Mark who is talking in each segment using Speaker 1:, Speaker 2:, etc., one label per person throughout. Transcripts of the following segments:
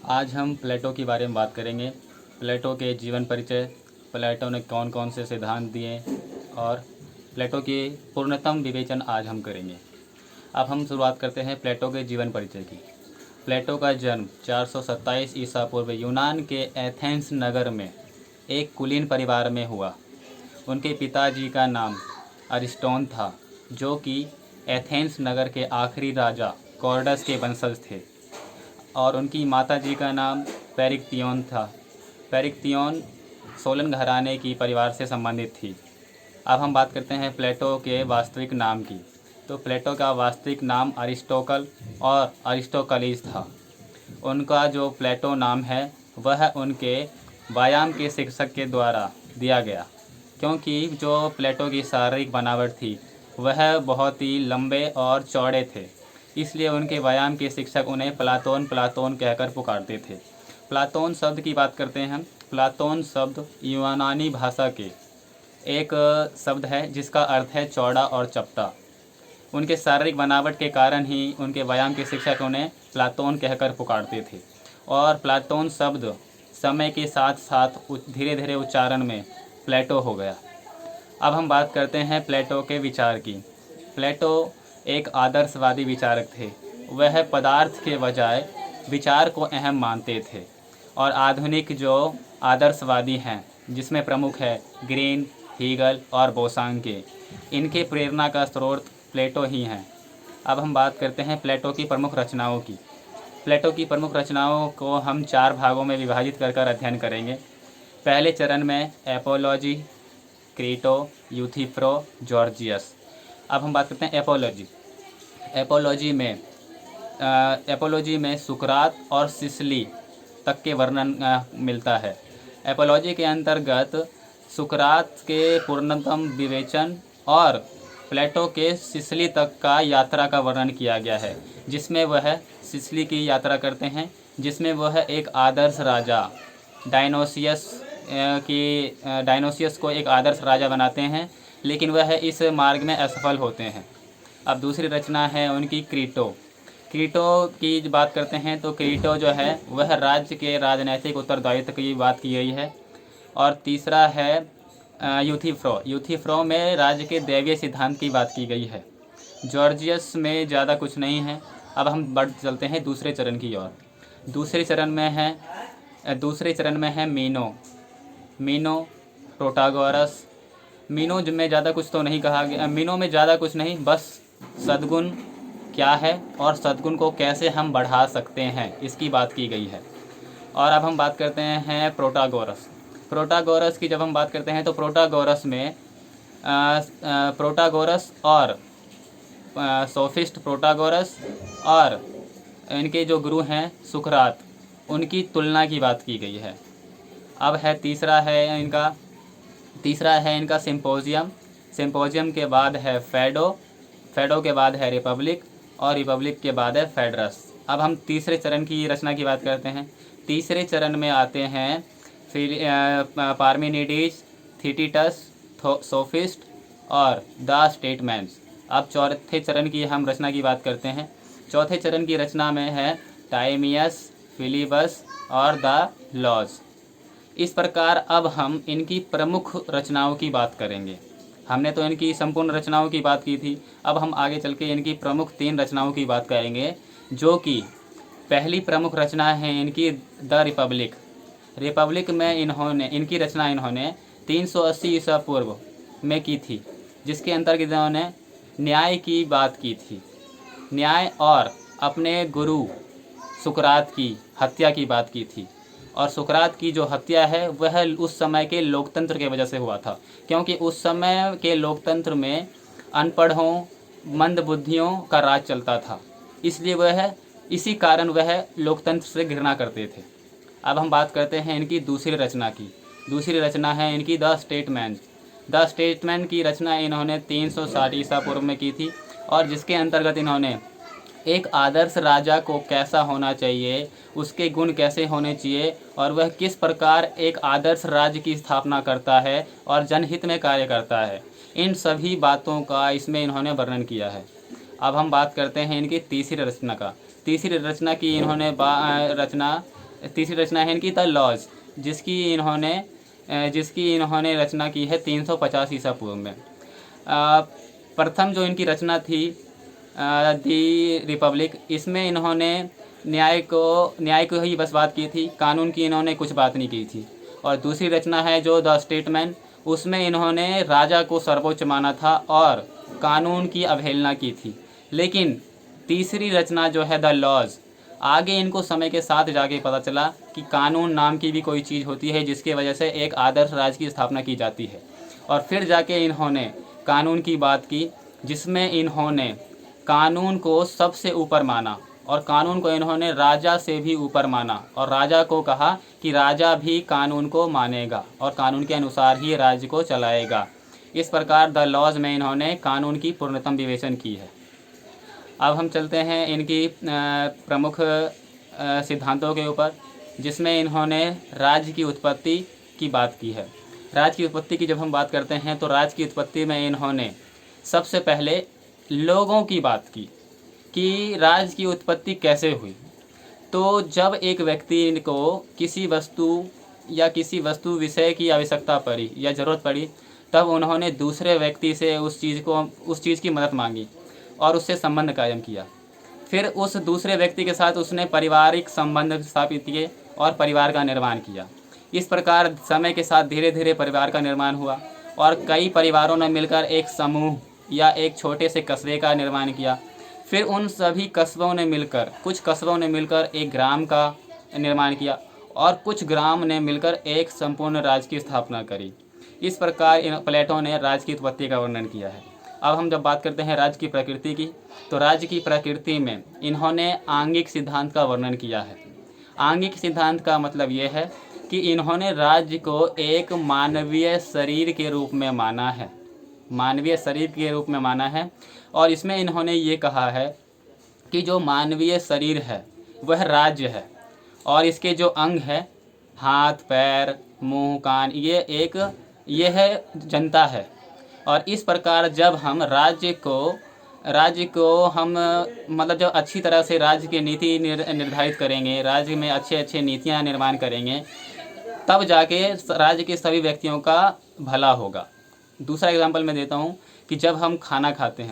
Speaker 1: आज हम प्लेटो के बारे में बात करेंगे। प्लेटो के जीवन परिचय, प्लेटो ने कौन कौन से सिद्धांत दिए और प्लेटो के पूर्णतम विवेचन आज हम करेंगे। अब हम शुरुआत करते हैं प्लेटो के जीवन परिचय की। प्लेटो का जन्म 427 ईसा पूर्व यूनान के एथेंस नगर में एक कुलीन परिवार में हुआ। उनके पिताजी का नाम अरिस्टोन था, जो कि एथेंस नगर के आखिरी राजा कॉर्डस के वंशज थे, और उनकी माताजी का नाम पेरिक्तियोन था। पेरिक्तियोन सोलन घराने की परिवार से संबंधित थी। अब हम बात करते हैं प्लेटो के वास्तविक नाम की। तो प्लेटो का वास्तविक नाम अरिस्टोकल और अरिस्टोकलीस था। उनका जो प्लेटो नाम है वह उनके व्यायाम के शिक्षक के द्वारा दिया गया, क्योंकि जो प्लेटो की शारीरिक बनावट थी वह बहुत ही लंबे और चौड़े थे, इसलिए उनके व्यायाम के शिक्षक उन्हें प्लातोन प्लातोन कहकर पुकारते थे। प्लातोन शब्द की बात करते हैं हम। प्लातोन शब्द यूनानी भाषा के एक शब्द है जिसका अर्थ है चौड़ा और चपटा। उनके शारीरिक बनावट के कारण ही उनके व्यायाम के शिक्षक उन्हें प्लातोन कहकर पुकारते थे, और प्लातोन शब्द समय के साथ साथ धीरे धीरे उच्चारण में प्लेटो हो गया। अब हम बात करते हैं प्लेटो के विचार की। प्लेटो एक आदर्शवादी विचारक थे। वह पदार्थ के बजाय विचार को अहम मानते थे, और आधुनिक जो आदर्शवादी हैं जिसमें प्रमुख है ग्रीन, हीगल और बोसांके, इनके प्रेरणा का स्रोत प्लेटो ही हैं। अब हम बात करते हैं प्लेटो की प्रमुख रचनाओं की। प्लेटो की प्रमुख रचनाओं को हम 4 भागों में विभाजित कर अध्ययन करेंगे। पहले चरण में एपोलॉजी, क्रीटो, यूथिफ्रो, जॉर्जियस। अब हम बात करते हैं एपोलॉजी। एपोलॉजी में सुकरात और सिसली तक के वर्णन मिलता है। एपोलॉजी के अंतर्गत सुकरात के पूर्णतम विवेचन और प्लेटो के सिसली तक का यात्रा का वर्णन किया गया है, जिसमें वह सिसली की यात्रा करते हैं, जिसमें वह एक आदर्श राजा डायनोसियस को एक आदर्श राजा बनाते हैं, लेकिन वह इस मार्ग में असफल होते हैं। अब दूसरी रचना है उनकी क्रीटो। क्रीटो की बात करते हैं तो क्रीटो जो है वह राज्य के राजनैतिक उत्तरदायित्व की बात की गई है। और तीसरा है यूथिफ्रो। यूथिफ्रो में राज्य के दैवीय सिद्धांत की बात की गई है। जॉर्जियस में ज़्यादा कुछ नहीं है। अब हम बढ़ चलते हैं दूसरे चरण की ओर। दूसरे चरण में है मीनो, प्रोटागोरस। मीनो में ज़्यादा कुछ तो नहीं कहा गया। मीनो में ज़्यादा कुछ नहीं, बस सद्गुण क्या है और सद्गुण को कैसे हम बढ़ा सकते हैं इसकी बात की गई है। और अब हम बात करते हैं प्रोटागोरस की। जब हम बात करते हैं तो प्रोटागोरस और सोफिस्ट प्रोटागोरस और इनके जो गुरु हैं सुकरात, उनकी तुलना की बात की गई है। अब है तीसरा है इनका सिम्पोजियम के बाद है फेडो के बाद है रिपब्लिक, और रिपब्लिक के बाद है फेडरस। अब हम तीसरे चरण की रचना की बात करते हैं। तीसरे चरण में आते हैं पार्मेनिडीज, थीटिटस, सोफिस्ट और द स्टेटमैन्स। अब चौथे चरण की हम रचना की बात करते हैं। चौथे चरण की रचना में है टाइमियस, फिलिबस और द लॉज। इस प्रकार अब हम इनकी प्रमुख रचनाओं की बात करेंगे। हमने तो इनकी संपूर्ण रचनाओं की बात की थी, अब हम आगे चल के इनकी प्रमुख 3 रचनाओं की बात करेंगे, जो कि पहली प्रमुख रचना है इनकी द रिपब्लिक में इनकी रचना इन्होंने 380 ईसा पूर्व में की थी, जिसके अंतर्गत इन्होंने न्याय की बात की थी। न्याय और अपने गुरु सुकरात की हत्या की बात की थी। और सुकरात की जो हत्या है वह उस समय के लोकतंत्र के वजह से हुआ था, क्योंकि उस समय के लोकतंत्र में अनपढ़ों, मंदबुद्धियों का राज चलता था, इसलिए इसी कारण वह लोकतंत्र से घृणा करते थे। अब हम बात करते हैं इनकी दूसरी रचना की। दूसरी रचना है इनकी द स्टेटमैन की रचना इन्होंने 360 ईसा पूर्व में की थी, और जिसके अंतर्गत इन्होंने एक आदर्श राजा को कैसा होना चाहिए, उसके गुण कैसे होने चाहिए, और वह किस प्रकार एक आदर्श राज्य की स्थापना करता है और जनहित में कार्य करता है, इन सभी बातों का इसमें इन्होंने वर्णन किया है। अब हम बात करते हैं इनकी तीसरी रचना का। तीसरी रचना की इन्होंने रचना तीसरी रचना है इनकी द लॉज, जिसकी इन्होंने रचना की है 350 ईसा पूर्व में। प्रथम जो इनकी रचना थी दी रिपब्लिक, इसमें इन्होंने न्याय को ही बस बात की थी, कानून की इन्होंने कुछ बात नहीं की थी। और दूसरी रचना है जो द स्टेटमैन, उसमें इन्होंने राजा को सर्वोच्च माना था और कानून की अवहेलना की थी। लेकिन तीसरी रचना जो है द लॉज, आगे इनको समय के साथ जाके पता चला कि कानून नाम की भी कोई चीज़ होती है जिसकी वजह से एक आदर्श राज्य की स्थापना की जाती है। और फिर जाके इन्होंने कानून की बात की, जिसमें इन्होंने कानून को सबसे ऊपर माना और कानून को इन्होंने राजा से भी ऊपर माना और राजा को कहा कि राजा भी कानून को मानेगा और कानून के अनुसार ही राज्य को चलाएगा। इस प्रकार द लॉज में इन्होंने कानून की पूर्णतम विवेचन की है। अब हम चलते हैं इनकी प्रमुख सिद्धांतों के ऊपर, जिसमें इन्होंने राज्य की उत्पत्ति की बात की है। राज्य की उत्पत्ति की जब हम बात करते हैं तो राज्य की उत्पत्ति में इन्होंने सबसे पहले लोगों की बात की कि राज्य की उत्पत्ति कैसे हुई। तो जब एक व्यक्ति को किसी वस्तु विषय की आवश्यकता पड़ी या ज़रूरत पड़ी, तब उन्होंने दूसरे व्यक्ति से उस चीज़ की मदद मांगी और उससे संबंध कायम किया। फिर उस दूसरे व्यक्ति के साथ उसने पारिवारिक संबंध स्थापित किए और परिवार का निर्माण किया। इस प्रकार समय के साथ धीरे धीरे परिवार का निर्माण हुआ और कई परिवारों ने मिलकर एक समूह या एक छोटे से कस्बे का निर्माण किया। फिर उन सभी कुछ कस्बों ने मिलकर एक ग्राम का निर्माण किया और कुछ ग्राम ने मिलकर एक संपूर्ण राज्य की स्थापना करी। इस प्रकार प्लेटो ने राज्य की उत्पत्ति का वर्णन किया है। अब हम जब बात करते हैं राज्य की प्रकृति की, तो राज्य की प्रकृति में इन्होंने आंगिक सिद्धांत का वर्णन किया है। आंगिक सिद्धांत का मतलब ये है कि इन्होंने राज्य को एक मानवीय शरीर के रूप में माना है। और इसमें इन्होंने ये कहा है कि जो मानवीय शरीर है वह राज्य है और इसके जो अंग है, हाथ, पैर, मुंह, कान, ये है जनता है। और इस प्रकार जब हम राज्य को हम मतलब जब अच्छी तरह से राज्य की नीति निर्धारित करेंगे, राज्य में अच्छे नीतियां निर्माण करेंगे, तब जाके राज्य के सभी व्यक्तियों का भला होगा। दूसरा एग्जांपल मैं देता हूँ कि जब हम खाना खाते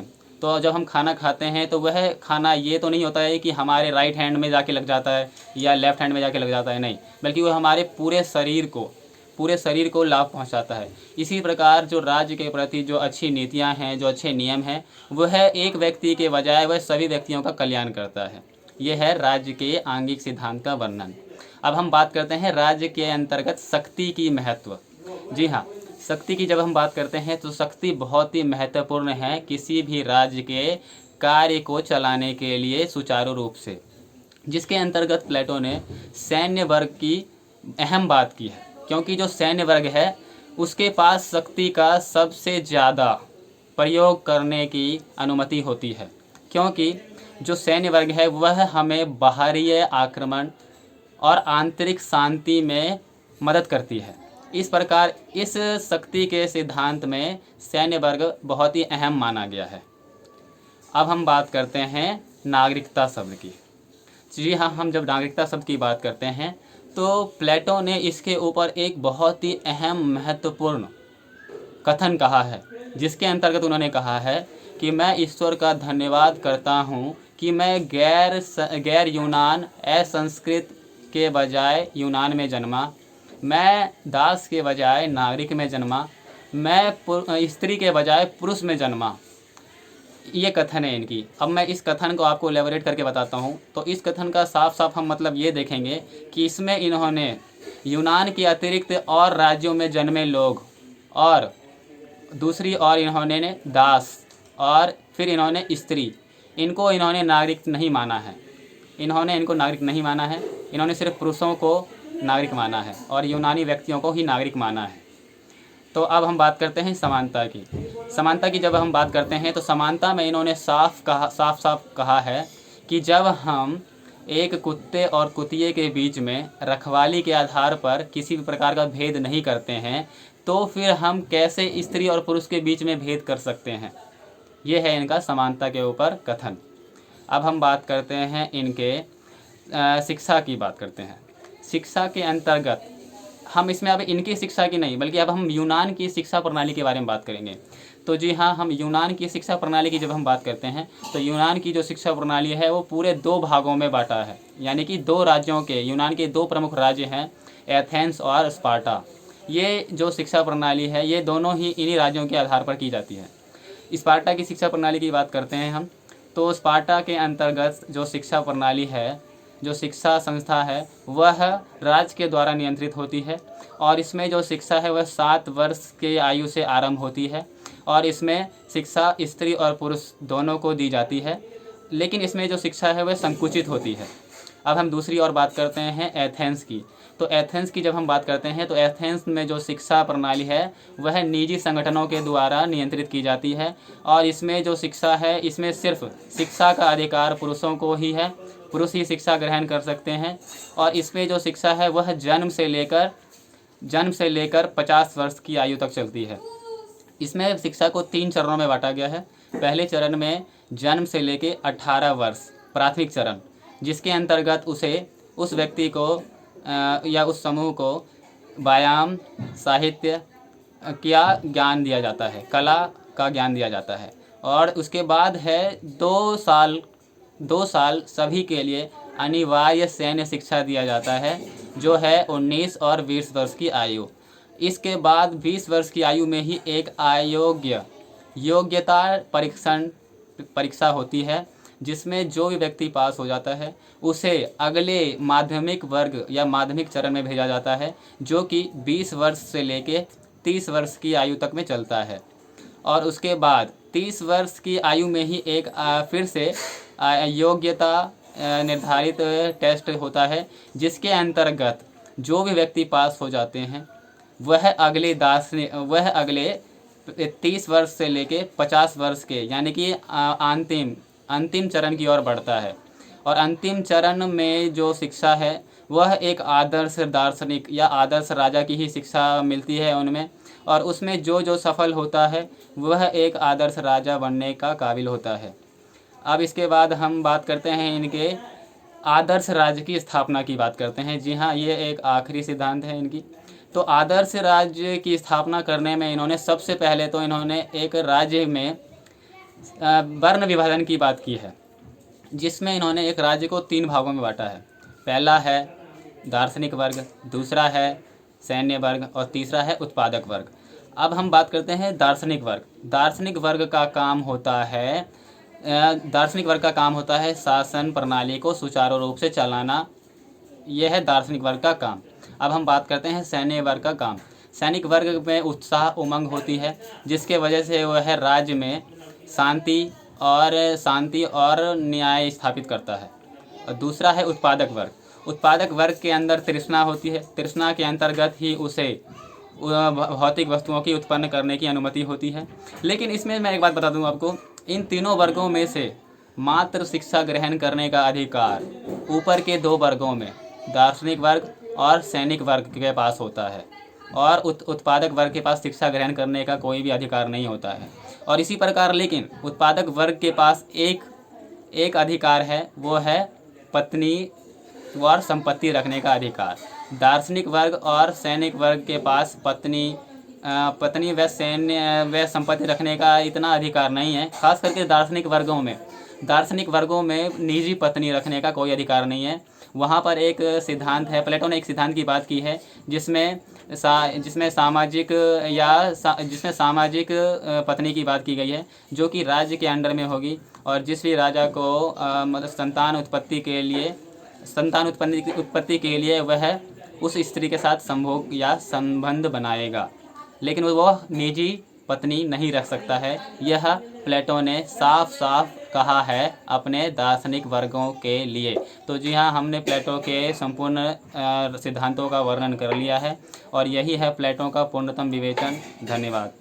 Speaker 1: हैं तो वह खाना ये तो नहीं होता है कि हमारे राइट हैंड में जाके लग जाता है या लेफ्ट हैंड में जाके लग जाता है, नहीं, बल्कि वह हमारे पूरे शरीर को लाभ पहुंचाता है। इसी प्रकार जो राज्य के प्रति जो अच्छी नीतियां हैं, जो अच्छे नियम हैं, वह एक व्यक्ति के बजाय वह सभी व्यक्तियों का कल्याण करता है। यह है राज्य के आंगिक सिद्धांत का वर्णन। अब हम बात करते हैं राज्य के अंतर्गत शक्ति की महत्व। जी हाँ, शक्ति की जब हम बात करते हैं तो शक्ति बहुत ही महत्वपूर्ण है किसी भी राज्य के कार्य को चलाने के लिए सुचारू रूप से, जिसके अंतर्गत प्लेटो ने सैन्य वर्ग की अहम बात की है। क्योंकि जो सैन्य वर्ग है उसके पास शक्ति का सबसे ज़्यादा प्रयोग करने की अनुमति होती है, क्योंकि जो सैन्य वर्ग है वह हमें बाहरी आक्रमण और आंतरिक शांति में मदद करती है। इस प्रकार इस शक्ति के सिद्धांत में सैन्य वर्ग बहुत ही अहम माना गया है। अब हम बात करते हैं नागरिकता शब्द की। जी हाँ, हम जब नागरिकता शब्द की बात करते हैं तो प्लेटो ने इसके ऊपर एक बहुत ही अहम महत्वपूर्ण कथन कहा है, जिसके अंतर्गत उन्होंने कहा है कि मैं ईश्वर का धन्यवाद करता हूँ कि मैं गैर यूनान असंस्कृत के बजाय यूनान में जन्मा, मैं दास के बजाय नागरिक में जन्मा, मैं स्त्री के बजाय पुरुष में जन्मा। ये कथन है इनकी। अब मैं इस कथन को आपको एलेबोरेट करके बताता हूँ। तो इस कथन का साफ साफ हम मतलब ये देखेंगे कि इसमें इन्होंने यूनान के अतिरिक्त और राज्यों में जन्मे लोग और दूसरी और इन्होंने दास और फिर इन्होंने स्त्री, इनको इन्होंने नागरिक नहीं माना है। इन्होंने सिर्फ पुरुषों को नागरिक माना है और यूनानी व्यक्तियों को ही नागरिक माना है। तो अब हम बात करते हैं समानता की जब हम बात करते हैं तो समानता में इन्होंने साफ कहा है कि जब हम एक कुत्ते और कुतिये के बीच में रखवाली के आधार पर किसी भी प्रकार का भेद नहीं करते हैं, तो फिर हम कैसे स्त्री और पुरुष के बीच में भेद कर सकते हैं। ये है इनका समानता के ऊपर कथन। अब हम बात करते हैं इनके शिक्षा की बात करते हैं। शिक्षा के अंतर्गत हम इसमें अब इनकी शिक्षा की नहीं बल्कि अब हम यूनान की शिक्षा प्रणाली के बारे में बात करेंगे। तो जी हाँ, हम यूनान की शिक्षा प्रणाली की जब हम बात करते हैं तो यूनान की जो शिक्षा प्रणाली है वो पूरे 2 भागों में बांटा है, यानी कि 2 राज्यों के, यूनान के 2 प्रमुख राज्य हैं, एथेंस और स्पार्टा। ये जो शिक्षा प्रणाली है ये दोनों ही इन्हीं राज्यों के आधार पर की जाती है। स्पार्टा की शिक्षा प्रणाली की बात करते हैं हम, तो स्पार्टा के अंतर्गत जो शिक्षा प्रणाली है, जो शिक्षा संस्था है, वह राज्य के द्वारा नियंत्रित होती है और इसमें जो शिक्षा है वह 7 वर्ष के आयु से आरंभ होती है और इसमें शिक्षा स्त्री और पुरुष दोनों को दी जाती है, लेकिन इसमें जो शिक्षा है वह संकुचित होती है। अब हम दूसरी और बात करते हैं एथेंस की। तो एथेंस की जब हम बात करते हैं तो एथेंस में जो शिक्षा प्रणाली है वह निजी संगठनों के द्वारा नियंत्रित की जाती है और इसमें जो शिक्षा है इसमें सिर्फ शिक्षा का अधिकार पुरुषों को ही है, पुरुष ही शिक्षा ग्रहण कर सकते हैं और इसमें जो शिक्षा है वह जन्म से लेकर 50 वर्ष की आयु तक चलती है। इसमें शिक्षा को 3 चरणों में बांटा गया है। पहले चरण में जन्म से लेकर 18 वर्ष प्राथमिक चरण, जिसके अंतर्गत उस व्यक्ति को या उस समूह को व्यायाम, साहित्य का ज्ञान दिया जाता है, कला का ज्ञान दिया जाता है और उसके बाद है 2 साल सभी के लिए अनिवार्य सैन्य शिक्षा दिया जाता है, जो है 19 और 20 वर्ष की आयु। इसके बाद 20 वर्ष की आयु में ही एक योग्यता परीक्षा होती है, जिसमें जो भी व्यक्ति पास हो जाता है उसे अगले माध्यमिक वर्ग या माध्यमिक चरण में भेजा जाता है, जो कि 20 वर्ष से लेके 30 वर्ष की आयु तक में चलता है। और उसके बाद 30 वर्ष की आयु में ही एक फिर से योग्यता निर्धारित टेस्ट होता है, जिसके अंतर्गत जो भी व्यक्ति पास हो जाते हैं वह अगले 30 वर्ष से लेके 50 वर्ष के यानी कि अंतिम चरण की ओर बढ़ता है। और अंतिम चरण में जो शिक्षा है वह एक आदर्श दार्शनिक या आदर्श राजा की ही शिक्षा मिलती है उनमें, और उसमें जो सफल होता है वह एक आदर्श राजा बनने का काबिल होता है। अब इसके बाद हम बात करते हैं इनके आदर्श राज्य की स्थापना की बात करते हैं। जी हाँ, ये एक आखिरी सिद्धांत है इनकी। तो आदर्श राज्य की स्थापना करने में इन्होंने सबसे पहले तो इन्होंने एक राज्य में वर्ण विभाजन की बात की है, जिसमें इन्होंने एक राज्य को 3 भागों में बांटा है। पहला है दार्शनिक वर्ग, दूसरा है सैन्य वर्ग और तीसरा है उत्पादक वर्ग। अब हम बात करते हैं दार्शनिक वर्ग। दार्शनिक वर्ग का काम होता है शासन प्रणाली को सुचारू रूप से चलाना, यह है दार्शनिक वर्ग का काम। अब हम बात करते हैं सैन्य वर्ग का काम। सैनिक वर्ग में उत्साह उमंग होती है, जिसके वजह से वह राज्य में शांति और न्याय स्थापित करता है। और दूसरा है उत्पादक वर्ग। उत्पादक वर्ग के अंदर तृष्णा होती है, तृष्णा के अंतर्गत ही उसे भौतिक वस्तुओं की उत्पन्न करने की अनुमति होती है। लेकिन इसमें मैं एक बात बता दूं आपको, इन तीनों वर्गों में से मात्र शिक्षा ग्रहण करने का अधिकार ऊपर के 2 वर्गों में दार्शनिक वर्ग और सैनिक वर्ग के पास होता है, और उत्पादक वर्ग के पास शिक्षा ग्रहण करने का कोई भी अधिकार नहीं होता है। और इसी प्रकार लेकिन उत्पादक वर्ग के पास एक अधिकार है, वो है पत्नी और संपत्ति रखने का अधिकार। दार्शनिक वर्ग और सैनिक वर्ग के पास पत्नी व सैन्य व संपत्ति रखने का इतना अधिकार नहीं है। खास करके दार्शनिक वर्गों में निजी पत्नी रखने का कोई अधिकार नहीं है। वहाँ पर एक सिद्धांत है, प्लेटो ने एक सिद्धांत की बात की है, जिसमें सामाजिक पत्नी की बात की गई है, जो कि राज्य के अंडर में होगी और जिस भी राजा को मतलब संतान उत्पत्ति के लिए वह उस स्त्री के साथ संभोग या संबंध बनाएगा, लेकिन वह निजी पत्नी नहीं रख सकता है। यह प्लेटो ने साफ कहा है अपने दार्शनिक वर्गों के लिए। तो जी हाँ, हमने प्लेटो के संपूर्ण सिद्धांतों का वर्णन कर लिया है और यही है प्लेटो का पूर्णतम विवेचन। धन्यवाद।